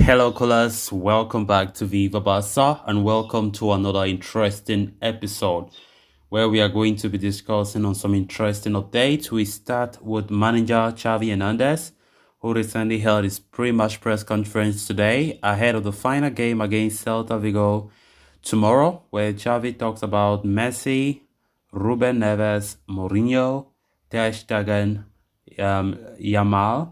Hello, callers. Welcome back to Viva Barca and welcome to another interesting episode where we are going to be discussing on some interesting updates. We start with manager Xavi Hernandez, who recently held his pre-match press conference today ahead of the final game against Celta Vigo tomorrow, where Xavi talks about Messi, Ruben Neves, Mourinho, Ter Stegen, Yamal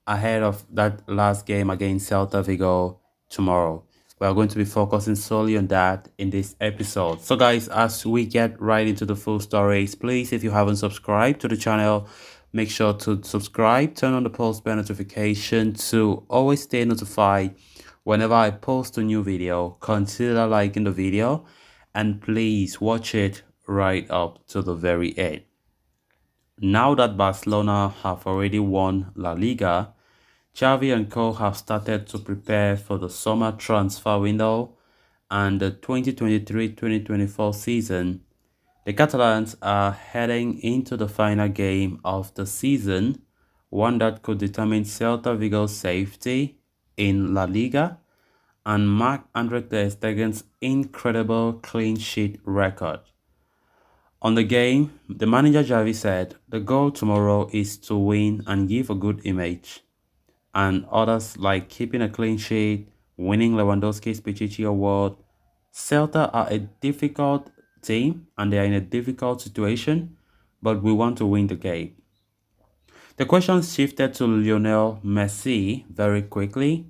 ahead of that last game against Celta Vigo tomorrow. We are going to be focusing solely on that in this episode. So guys, as we get right into the full stories, please, if you haven't subscribed to the channel, make sure to subscribe, turn on the post bell notification to always stay notified whenever I post a new video. Consider liking the video and please watch it right up to the very end. Now that Barcelona have already won La Liga, Xavi and co have started to prepare for the summer transfer window and the 2023-2024 season. The Catalans are heading into the final game of the season, one that could determine Celta Vigo's safety in La Liga and mark Andre Ter Stegen's incredible clean sheet record. On the game, the manager Javi said, "The goal tomorrow is to win and give a good image." And others like keeping a clean sheet, winning Lewandowski's Pichichi Award. Celta are a difficult team and they are in a difficult situation, but we want to win the game. The question shifted to Lionel Messi very quickly,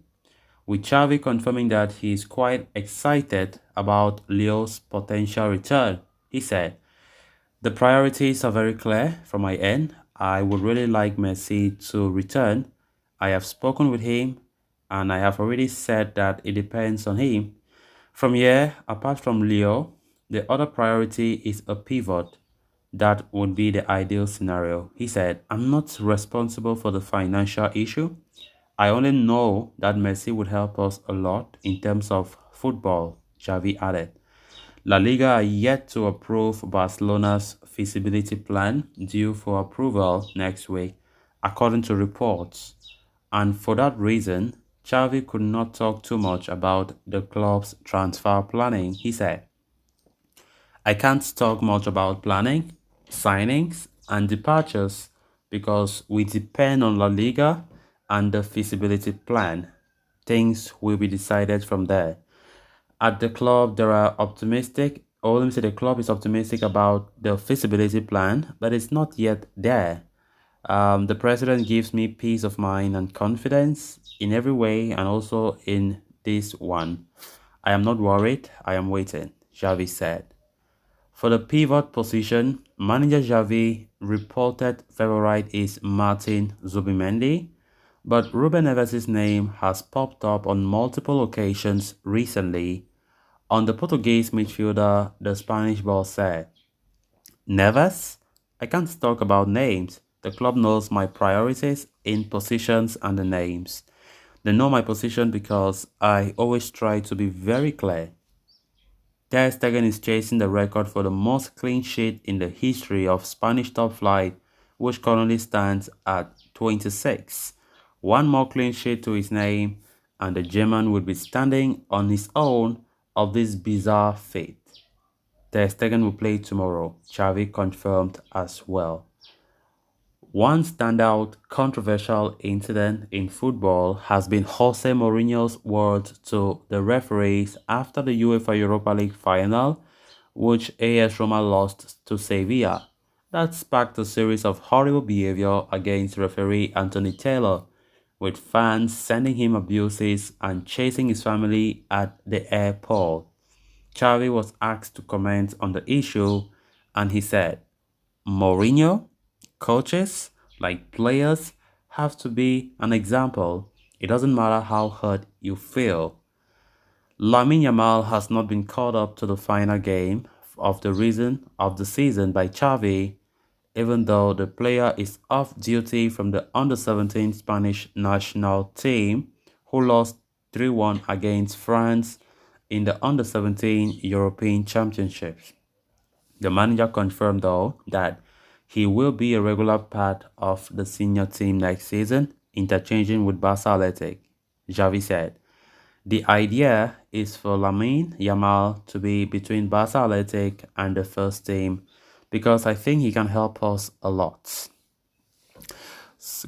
with Xavi confirming that he is quite excited about Leo's potential return. He said, "The priorities are very clear from my end. I would really like Messi to return. I have spoken with him and I have already said that it depends on him. From here, apart from Leo, the other priority is a pivot. That would be the ideal scenario." He said, "I'm not responsible for the financial issue. I only know that Messi would help us a lot in terms of football," Xavi added. La Liga are yet to approve Barcelona's feasibility plan, due for approval next week, according to reports. And for that reason, Xavi could not talk too much about the club's transfer planning. He said, "I can't talk much about planning, signings, and departures because we depend on La Liga and the feasibility plan. Things will be decided from there." At the club, there are optimistic, or let me say the club is optimistic about the feasibility plan, but it's not yet there. The president gives me peace of mind and confidence in every way and also in this one. "I am not worried, I am waiting," Javi said. For the pivot position, manager Javi reported favorite is Martin Zubimendi, but Ruben Neves' name has popped up on multiple occasions recently. On the Portuguese midfielder, the Spanish boss said, "Neves? I can't talk about names. The club knows my priorities in positions and the names. They know my position because I always try to be very clear." Ter Stegen is chasing the record for the most clean sheet in the history of Spanish top flight, which currently stands at 26. One more clean sheet to his name, and the German would be standing on his own of this bizarre feat. Ter Stegen will play tomorrow, Xavi confirmed as well. One standout controversial incident in football has been Jose Mourinho's words to the referees after the UEFA Europa League final, which AS Roma lost to Sevilla. That sparked a series of horrible behavior against referee Anthony Taylor, with fans sending him abuses and chasing his family at the airport. Xavi was asked to comment on the issue and he said, "Mourinho, coaches, like players, have to be an example. It doesn't matter how hurt you feel." Lamine Yamal has not been called up to the final game of the season by Xavi, even though the player is off duty from the under-17 Spanish national team, who lost 3-1 against France in the under-17 European Championships. The manager confirmed, though, that he will be a regular part of the senior team next season, interchanging with Barca Athletic. Javi said, The idea is for Lamine Yamal to be between Barca Athletic and the first team because I think he can help us a lot.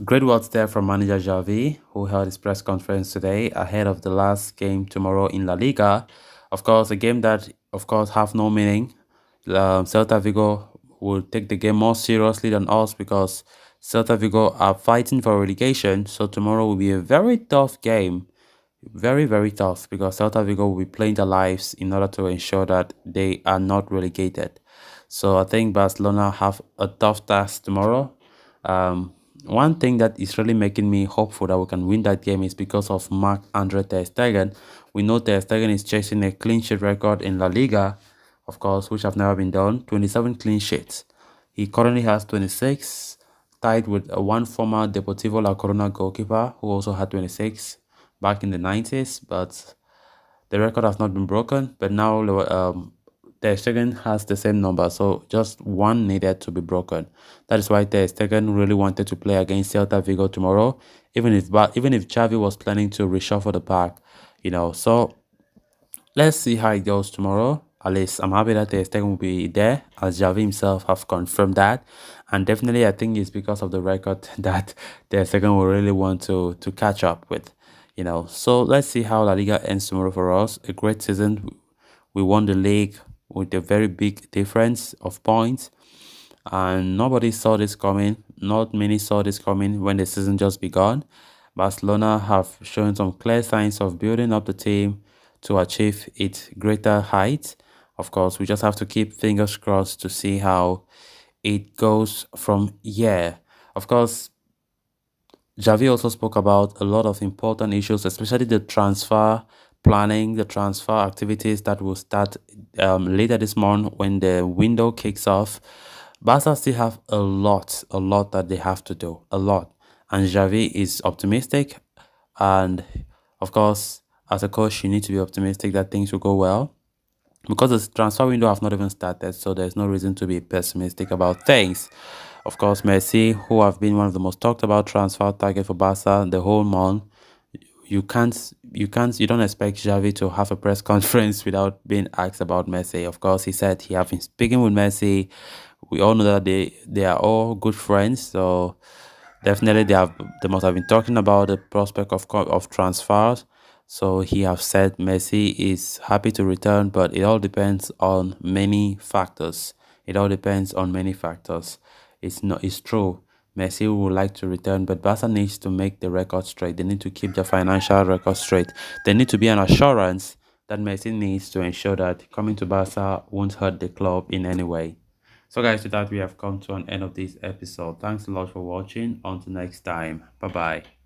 Great words there from manager Javi, who held his press conference today ahead of the last game tomorrow in La Liga. Of course, a game that, of course, have no meaning. Celta Vigo will take the game more seriously than us because Celta Vigo are fighting for relegation. So tomorrow will be a very tough game. Very, very tough because Celta Vigo will be playing their lives in order to ensure that they are not relegated. So I think Barcelona have a tough task tomorrow. Um, One thing that is really making me hopeful that we can win that game is because of Marc-Andre Ter Stegen. We know Ter Stegen is chasing a clean sheet record in La Liga, of course, which have never been done. 27 clean sheets. He currently has 26, tied with one former Deportivo La Corona goalkeeper who also had 26 back in the 90s, but the record has not been broken. But now Ter Stegen has the same number, so just one needed to be broken. That is why Ter Stegen really wanted to play against Celta Vigo tomorrow, even if Xavi was planning to reshuffle the pack, So let's see how it goes tomorrow. At least I'm happy that Ter Stegen will be there, as Javi himself have confirmed that. And definitely, I think it's because of the record that Ter Stegen will really want to catch up with. So let's see how La Liga ends tomorrow for us. A great season. We won the league with a very big difference of points. And nobody saw this coming. Not many saw this coming when the season just began. Barcelona have shown some clear signs of building up the team to achieve its greater heights. Of course, we just have to keep fingers crossed to see how it goes from here. Of course, Javi also spoke about a lot of important issues, especially the transfer planning, the transfer activities that will start later this month when the window kicks off. Barca still have a lot that they have to do, a lot. And Javi is optimistic. And of course, as a coach, you need to be optimistic that things will go well because the transfer window have not even started, so there's no reason to be pessimistic about things. Of course, Messi, who have been one of the most talked about transfer target for Barca the whole month, you don't expect Xavi to have a press conference without being asked about Messi. Of course, he said he have been speaking with Messi. We all know that they are all good friends, so definitely they must have been talking about the prospect of transfers. So he have said Messi is happy to return, but it all depends on many factors. It all depends on many factors. It's true. Messi would like to return, but Barca needs to make the record straight. They need to keep the financial record straight. There need to be an assurance that Messi needs to ensure that coming to Barca won't hurt the club in any way. So guys, with that we have come to an end of this episode. Thanks a lot for watching. Until next time. Bye bye.